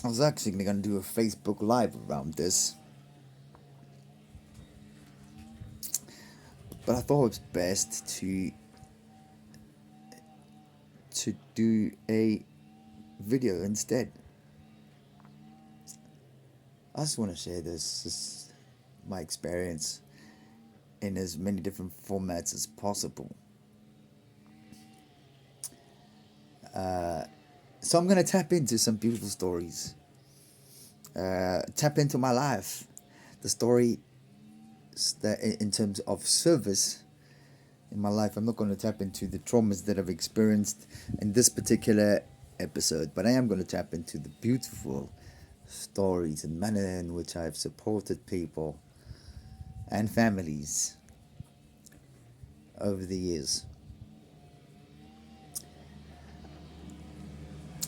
I was actually going to do a Facebook Live around this, but I thought it was best to do a video instead. I just want to share this my experience in as many different formats as possible. So I'm going to tap into some beautiful stories. Tap into my life, the story that in terms of service in my life. I'm not going to tap into the traumas that I've experienced in this particular episode, but I am going to tap into the beautiful stories and manner in which I've supported people and families over the years.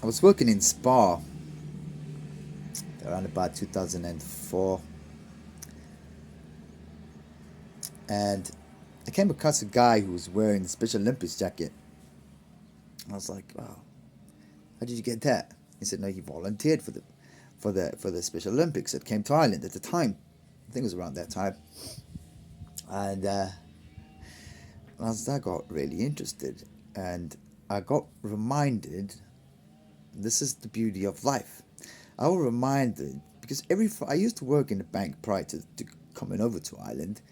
I was working in Spa around about 2004, and I came across a guy who was wearing a Special Olympics jacket. I was like, "Wow, how did you get that?" He said, "No, he volunteered for the Special Olympics that came to Ireland at the time. I think it was around that time." And I got really interested, and I got reminded. This is the beauty of life. I was reminded because I used to work in a bank prior to coming over to Ireland,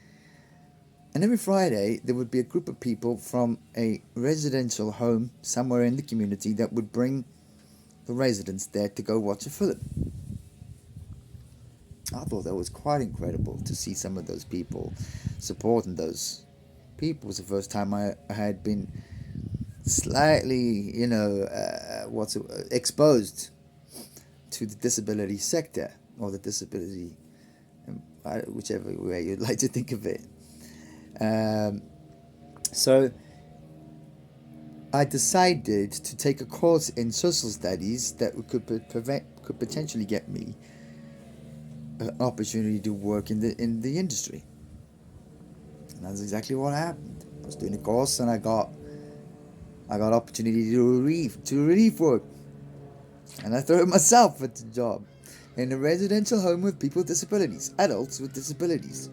and every Friday there would be a group of people from a residential home somewhere in the community that would bring the residents there to go watch a film. I thought that was quite incredible to see some of those people supporting those people. It was the first time I had been slightly, exposed to the disability sector or the disability, whichever way you'd like to think of it. Um, so I decided to take a course in social studies that could potentially get me an opportunity to work in the industry. And that's exactly what happened. I was doing a course and I got opportunity to relief work, and I threw myself at the job in a residential home with people with disabilities, adults with disabilities.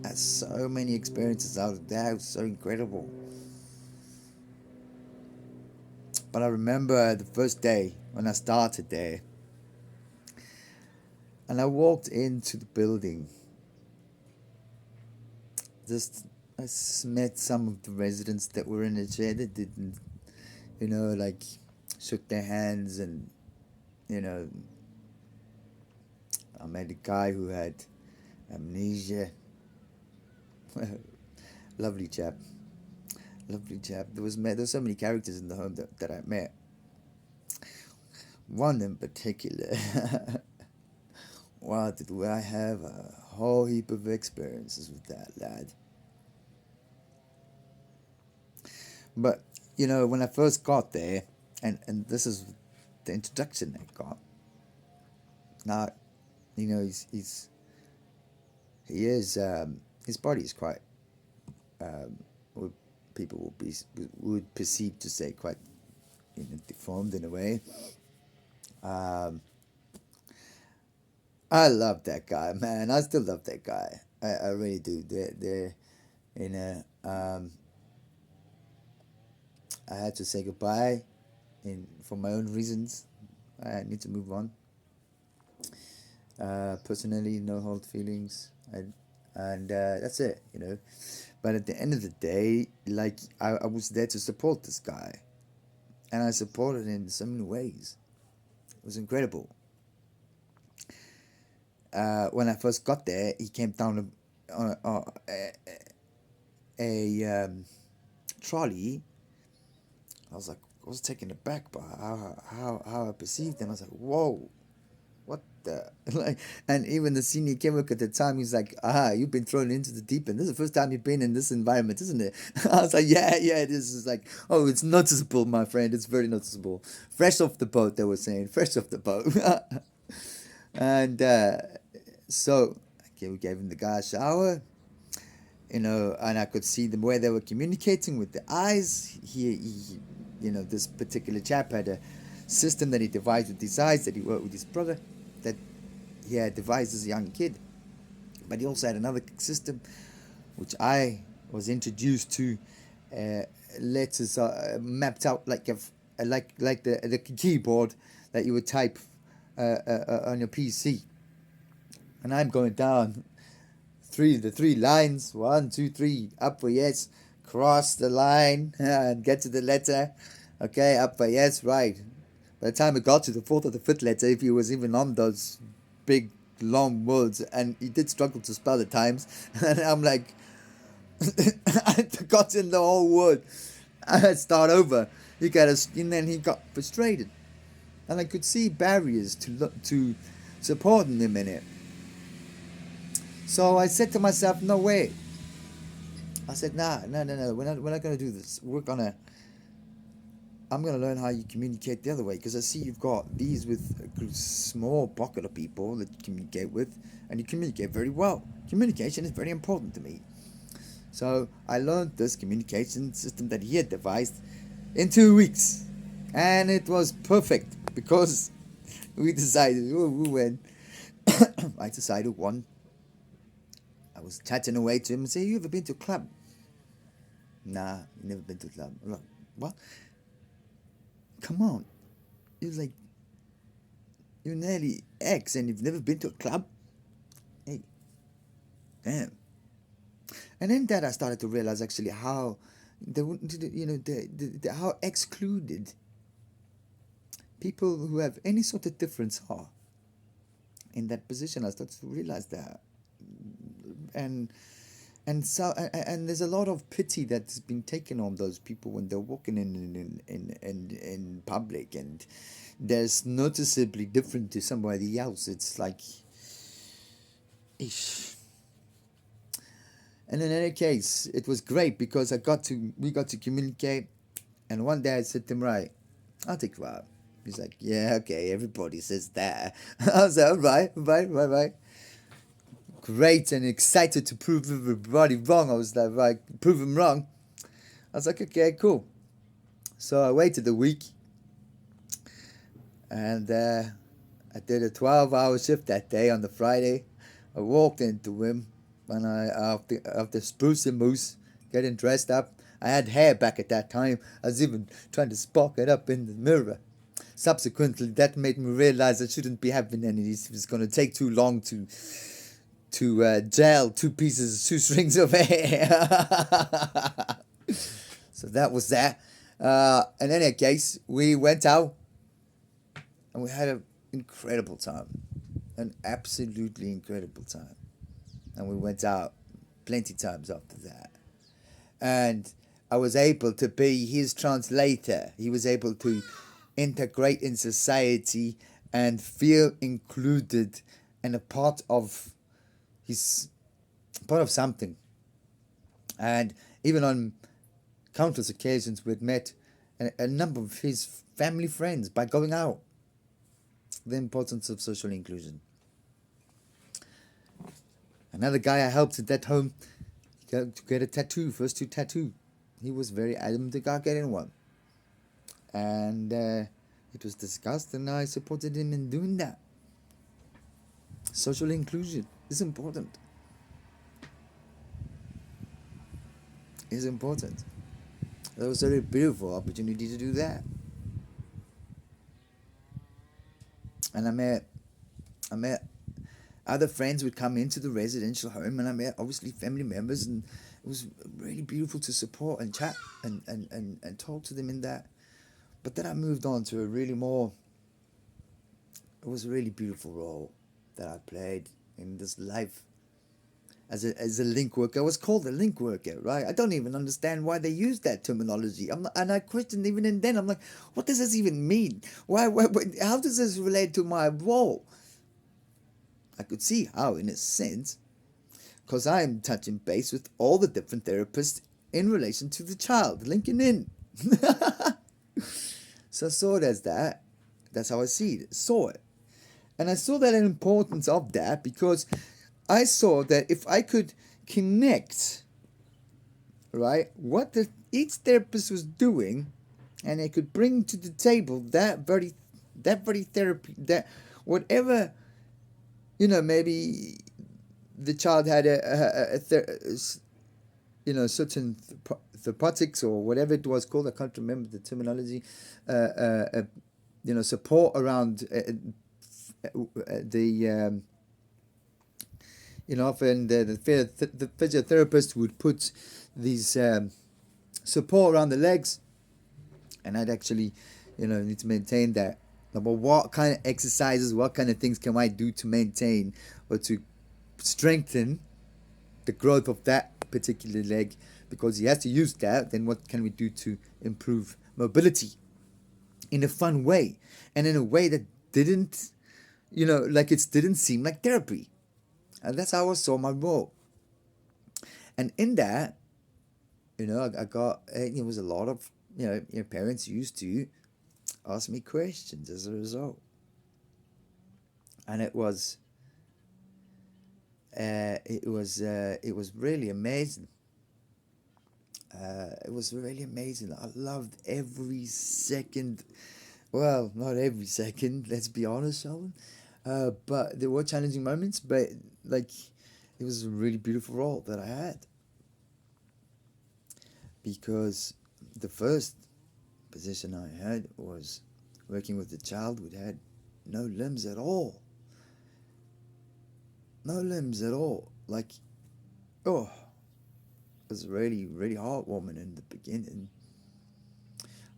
I had so many experiences out of that. It was so incredible. But I remember the first day when I started there, and I walked into the building. Just I met some of the residents that were in the chair that didn't, like shook their hands, and you know, I met a guy who had amnesia. Lovely chap, lovely chap. There was so many characters in the home that I met. One in particular. Wow, did I have a whole heap of experiences with that lad. But when I first got there, and this is the introduction I got. Now, he's he is his body is quite what people would perceive to say quite deformed in a way. Um, I love that guy, man. I still love that guy. I really do. You know, um, I had to say goodbye, for my own reasons. I need to move on. Personally, no hard feelings. And that's it. But at the end of the day, like I was there to support this guy, and I supported him in so many ways. It was incredible. When I first got there, he came down on a trolley. I was taken aback by how I perceived him. I was like, whoa, what the like? And even the senior chemical at the time, he's like, you've been thrown into the deep end. This is the first time you've been in this environment, isn't it? I was like, yeah, it is. It's like, oh, it's noticeable, my friend. It's very noticeable. Fresh off the boat, they were saying, fresh off the boat. And so okay, we gave him the guy a shower, and I could see the way they were communicating with the eyes. This particular chap had a system that he devised with his eyes, that he worked with his brother, that he had devised as a young kid. But he also had another system which I was introduced to, letters mapped out like like the keyboard that you would type on your PC. And I'm going down the three lines, 1, 2, 3, up for yes, cross the line and get to the letter. Okay, up for yes, right. By the time I got to the fourth or the fifth letter, if he was even on those big long words, and he did struggle to spell at times, and I'm like, I'd forgotten the whole word. I'd start over. And then he got frustrated, and I could see barriers to supporting him in it. So I said to myself, no way. I said, no, we're not gonna do this. I'm gonna learn how you communicate the other way, because I see you've got these with a small pocket of people that you communicate with, and you communicate very well. Communication is very important to me. So I learned this communication system that he had devised in 2 weeks, and it was perfect, because we went. I decided one. I was chatting away to him and say, "You ever been to a club?" "Nah, never been to a club." I'm like, "What? Come on." He was like, "You're nearly X and you've never been to a club?" Hey, damn. And then that I started to realize actually how how excluded people who have any sort of difference are in that position. I started to realize that, and there's a lot of pity that's been taken on those people when they're walking in public, and there's noticeably different to somebody else. It's like, ish. And in any case, it was great because we got to communicate. And one day I said to him, "Right, I'll take you out." He's like, "Yeah, okay, everybody says that." I was like, right. Great, and excited to prove everybody wrong. I was like, right, prove him wrong. I was like, okay, cool. So I waited a week, and I did a 12-hour shift that day on the Friday. I walked into him, and after spruce and moose, getting dressed up. I had hair back at that time. I was even trying to spark it up in the mirror. Subsequently, that made me realize I shouldn't be having any of these. It was going to take too long to gel 2 pieces, 2 strings of hair. So that was that. In any case, we went out and we had an incredible time. An absolutely incredible time. And we went out plenty times after that. And I was able to be his translator. He was able to integrate in society and feel included and a part of something. And even on countless occasions, we'd met a number of his family friends by going out. The importance of social inclusion. Another guy I helped at that home to get a tattoo, first 2 tattoo. He was very adamant about getting one. And it was discussed, and I supported him in doing that. Social inclusion is important. It's important. That was a very beautiful opportunity to do that. And I met other friends would come into the residential home, and I met obviously family members, and it was really beautiful to support and chat and talk to them in that. But then I moved on to it was a really beautiful role that I played in this life as a link worker. I was called a link worker, right? I don't even understand why they use that terminology. And I questioned even then. I'm like, what does this even mean? Why how does this relate to my role? I could see how, in a sense, because I'm touching base with all the different therapists in relation to the child, linking in. So I saw it as that. That's how I saw it. And I saw that importance of that because I saw that if I could connect, right, what each therapist was doing and it could bring to the table that very therapy, that whatever, maybe the child had certain therapeutics or whatever it was called. I can't remember the terminology. Support around the often the physiotherapist would put these support around the legs, and I'd actually need to maintain that. But what kind of exercises, what kind of things can I do to maintain or to strengthen the growth of that particular leg? Because he has to use that, then what can we do to improve mobility in a fun way, and in a way that didn't, it didn't seem like therapy? And that's how I saw my role. And in that, I got, it was a lot of, your parents used to ask me questions as a result. And it was really amazing. It was really amazing. I loved every second. Well, not every second, let's be honest, Sheldon. But there were challenging moments, but it was a really beautiful role that I had. Because the first position I had was working with a child who had no limbs at all. No limbs at all. It was really, really heartwarming in the beginning.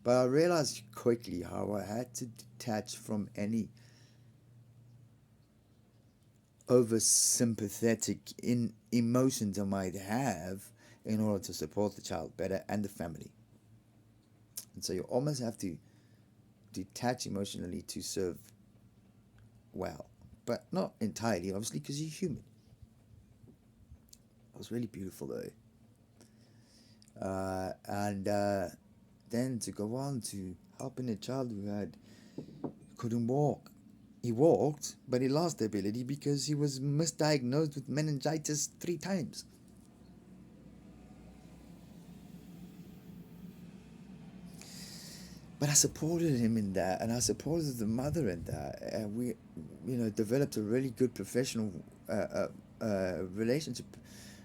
But I realized quickly how I had to detach from any over sympathetic emotions I might have in order to support the child better and the family. And so you almost have to detach emotionally to serve well, but not entirely, obviously, because you're human. It was really beautiful, though. And then to go on to helping a child who couldn't walk. He walked, but he lost the ability because he was misdiagnosed with meningitis 3 times. But I supported him in that, and I supported the mother in that, and we, developed a really good professional relationship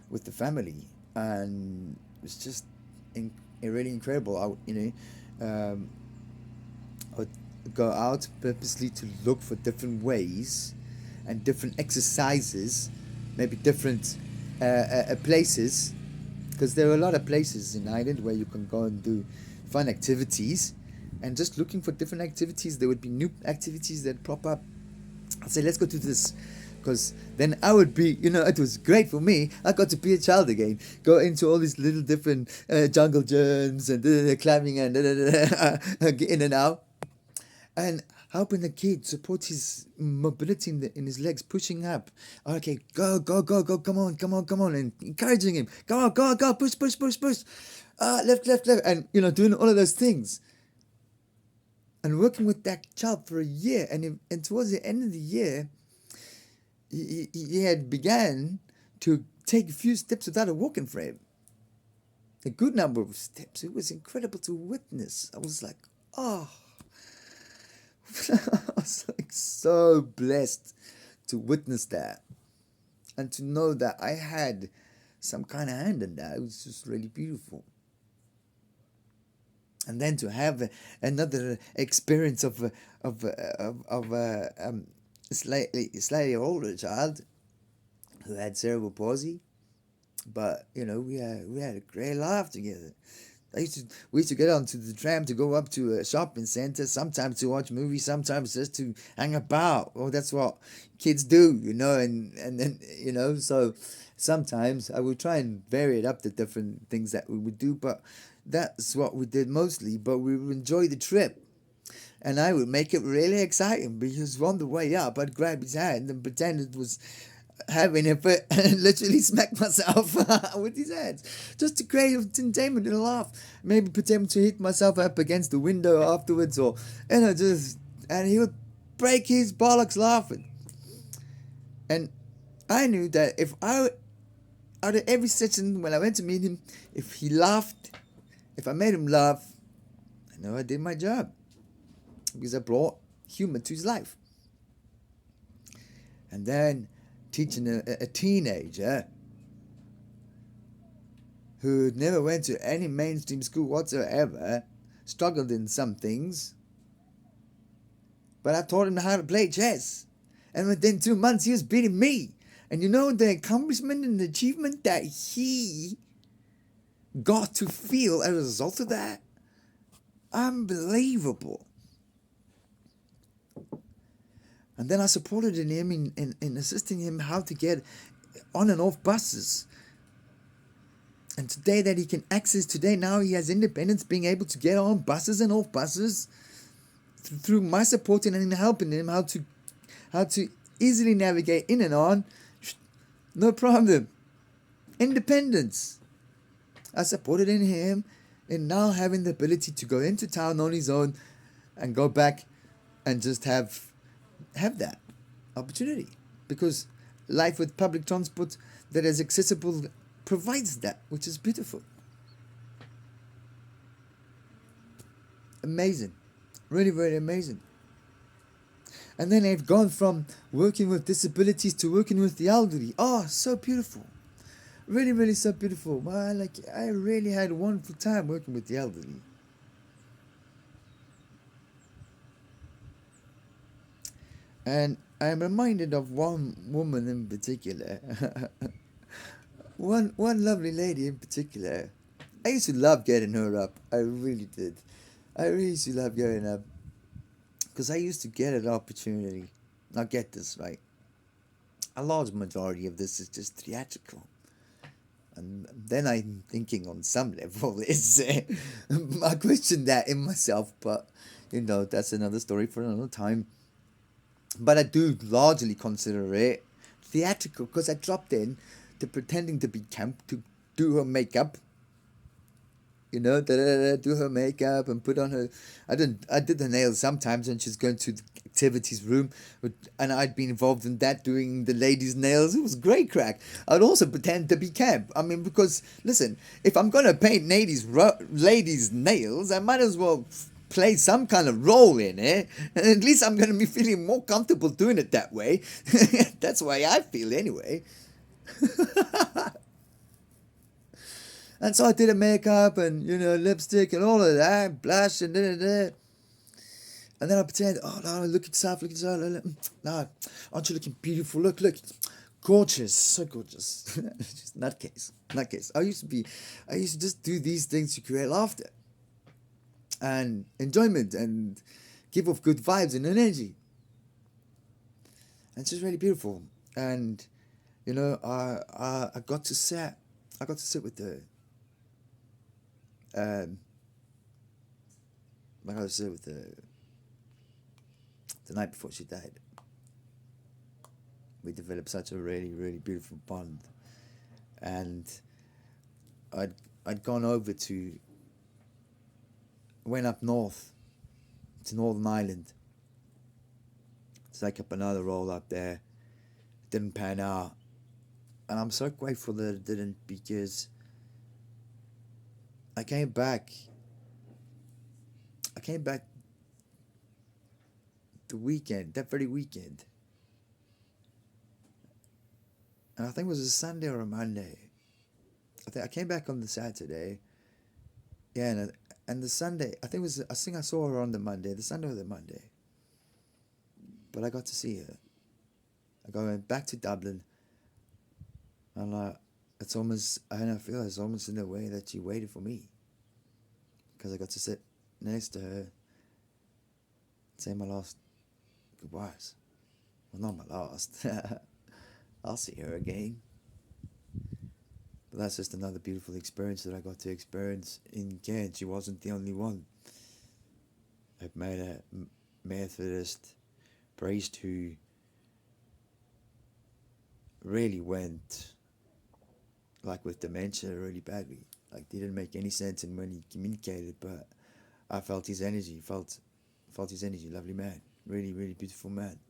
with the family, and it was just really incredible. I would go out purposely to look for different ways and different exercises, maybe different places, because there are a lot of places in Ireland where you can go and do fun activities, and just looking for different activities. There would be new activities that pop up. I'd say, let's go to this, because then I would be, it was great for me. I got to be a child again, go into all these little different jungle gyms and climbing and in and out, and helping the kid support his mobility in his legs, pushing up. Okay, go, come on, and encouraging him. Go, push, left, and doing all of those things. And working with that child for a year, and towards the end of the year, he had began to take a few steps without a walking frame. A good number of steps. It was incredible to witness. I was like, oh. I was so blessed to witness that, and to know that I had some kind of hand in that. It was just really beautiful. And then to have another experience of a slightly older child who had cerebral palsy, but we had a great laugh together. We used to get onto the tram to go up to a shopping center, sometimes to watch movies, sometimes just to hang about. Well, that's what kids do, and then, so sometimes I would try and vary it up to different things that we would do, but that's what we did mostly. But we would enjoy the trip, and I would make it really exciting, because on the way up, I'd grab his hand and pretend it was having a fit and literally smack myself with his hands, just to create entertainment and a laugh. Maybe pretend to hit myself up against the window afterwards, or and he would break his bollocks laughing. And I knew that if out of every session when I went to meet him, if he laughed, if I made him laugh, and I did my job because I brought humor to his life. And then teaching a teenager who never went to any mainstream school whatsoever, struggled in some things, but I taught him how to play chess. And within 2 months, he was beating me. And you know the accomplishment and the achievement that he got to feel as a result of that? Unbelievable. And then I supported him in assisting him how to get on and off buses. And today that he can access, now he has independence, being able to get on buses and off buses through my supporting and helping him how to easily navigate in and on. No problem. Independence. I supported in him in now having the ability to go into town on his own and go back and just have that opportunity, because life with public transport that is accessible provides that, which is beautiful. Amazing. Really, really amazing. And then I've gone from working with disabilities to working with the elderly. Oh, so beautiful. Really, really so beautiful. Well, I really had a wonderful time working with the elderly. And I'm reminded of one woman in particular. one lovely lady in particular. I used to love getting her up. I really did. I really used to love getting up. Because I used to get an opportunity. Now get this right. A large majority of this is just theatrical. And then I'm thinking on some level is I question that in myself, but that's another story for another time. But I do largely consider it theatrical, because I dropped in to pretending to be camp to do her makeup. Do her makeup and put on her. I did the nails sometimes when she's going to the activities room, and I'd been involved in that, doing the ladies' nails. It was great crack. I'd also pretend to be camp. I mean, because listen, if I'm gonna paint ladies' nails, I might as well play some kind of role in it, and at least I'm gonna be feeling more comfortable doing it that way. That's the way I feel anyway. And so I did a makeup and, lipstick and all of that, blush and da. And then I pretend, oh, no, look at yourself. No, aren't you looking beautiful? Look, gorgeous, so gorgeous. Just nutcase. I used to just do these things to create laughter and enjoyment and give off good vibes and energy. And it's just really beautiful. And, I got to sit with her. I got to sit with her the night before she died. We developed such a really, really beautiful bond. And I'd gone over went up north to Northern Ireland to take up another role up there. It didn't pan out. And I'm so grateful that it didn't, because I came back that very weekend. And I think it was a Sunday or a Monday. I came back on the Saturday. Yeah, and the Sunday, I think I saw her on the Monday, the Sunday or the Monday. But I got to see her. I went back to Dublin. And I feel it's almost in a way that she waited for me. Because I got to sit next to her, say my last goodbyes. Well, not my last. I'll see her again. But that's just another beautiful experience that I got to experience in Kent. She wasn't the only one. I've met a Methodist priest who really went, with dementia, really badly. Didn't make any sense in when he communicated, but I felt his energy, lovely man, really, really beautiful man.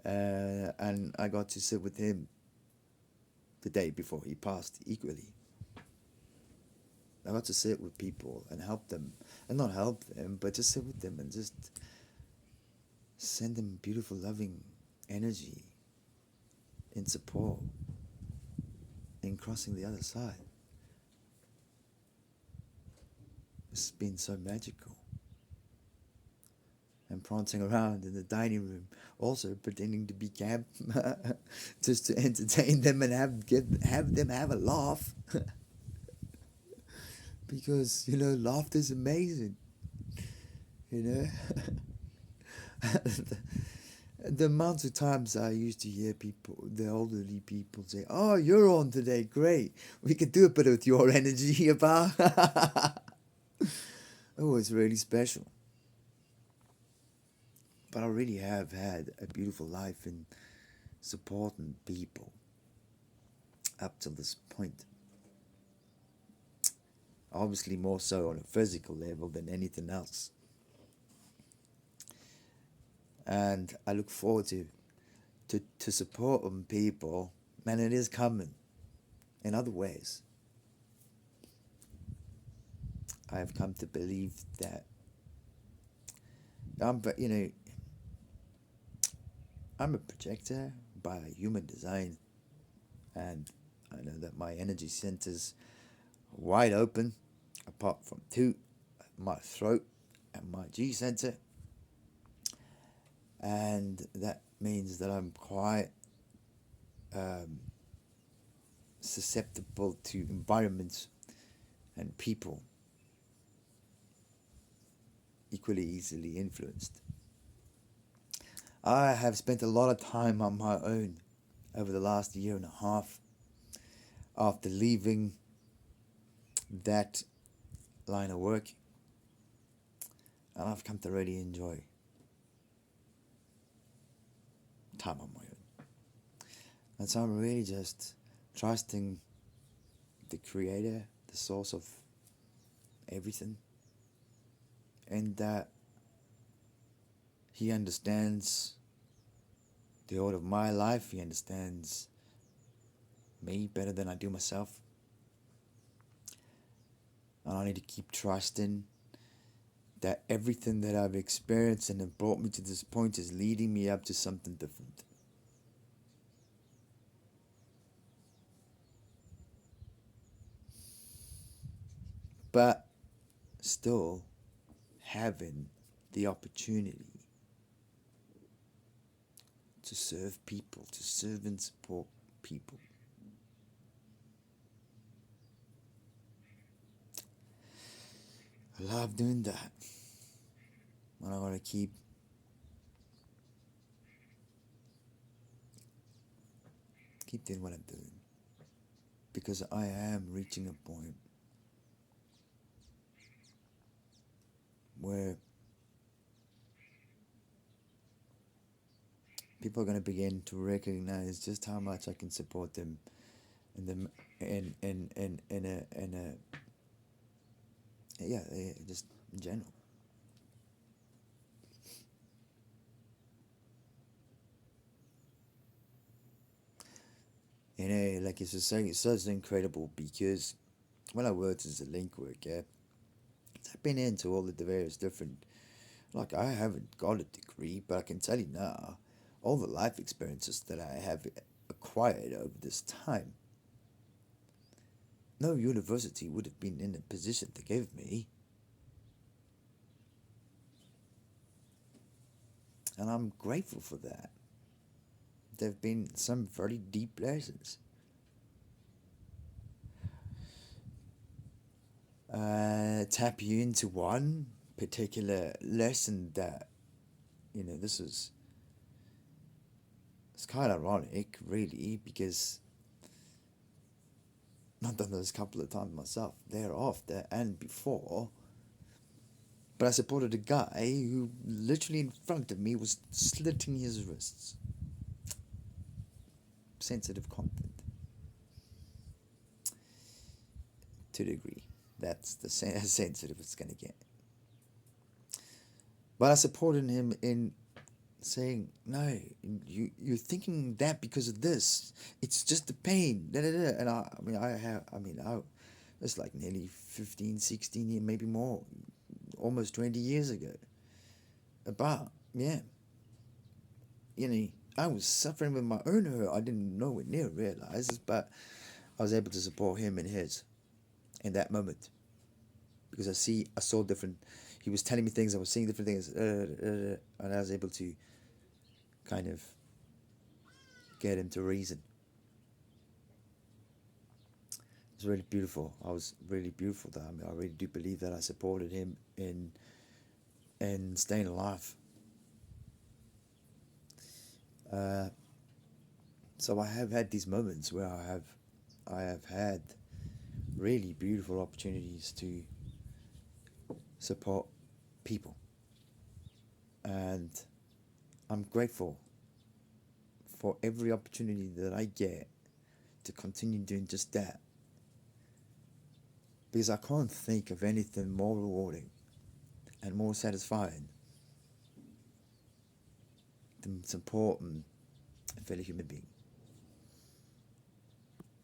And I got to sit with him the day before he passed equally. I got to sit with people and help them, and not help them, but just sit with them and just send them beautiful, loving energy in support in crossing the other side. It's been so magical. And prancing around in the dining room, also pretending to be camp, just to entertain them and have them have a laugh. Because laughter is amazing. You know, the amount of times I used to hear people, the elderly people, say, "Oh, you're on today, great. We could do a bit with your energy about." Oh, it's really special. But I really have had a beautiful life in supporting people up till this point. Obviously, more so on a physical level than anything else. And I look forward to supporting people, and it is coming in other ways. I have come to believe that I'm a projector by human design, and I know that my energy centers are wide open, apart from two, my throat and my G center, and that means that I'm quite susceptible to environments and people equally easily influenced. I have spent a lot of time on my own over the last year and a half after leaving that line of work, and I've come to really enjoy time on my own. And so I'm really just trusting the creator, the source of everything, and that he understands the order of my life. He understands me better than I do myself. And I need to keep trusting that everything that I've experienced and have brought me to this point is leading me up to something different. But still having the opportunity to serve people, to serve and support people. I love doing that. And I want to keep doing what I'm doing, because I am reaching a point where people are going to begin to recognize just how much I can support them in a just in general. Like it's such incredible, because when I worked as a link worker, I've been into all the various different, like I haven't got a degree, but I can tell you now, all the life experiences that I have acquired over this time, no university would have been in a position to give me. And I'm grateful for that. There have been some very deep lessons. Tap you into one particular lesson that, this is, it's kind of ironic, really, because I've done this a couple of times myself, thereafter and before. But I supported a guy who literally in front of me was slitting his wrists. Sensitive content. To a degree. That's as sensitive it's going to get. But I supported him in saying, no, you're thinking that because of this. It's just the pain. Da, da, da. And It's like nearly 15, 16 years, maybe more, almost 20 years ago. But, yeah, I was suffering with my own hurt. I didn't nowhere near realize this, but I was able to support him in his in that moment. Because I saw different, he was telling me things, I was seeing different things, and I was able to kind of get him to reason. It was really beautiful. I was really beautiful that I really do believe that I supported him in staying alive. So I have had these moments where I have had really beautiful opportunities to support people, and I'm grateful for every opportunity that I get to continue doing just that, because I can't think of anything more rewarding and more satisfying than supporting a fellow human being.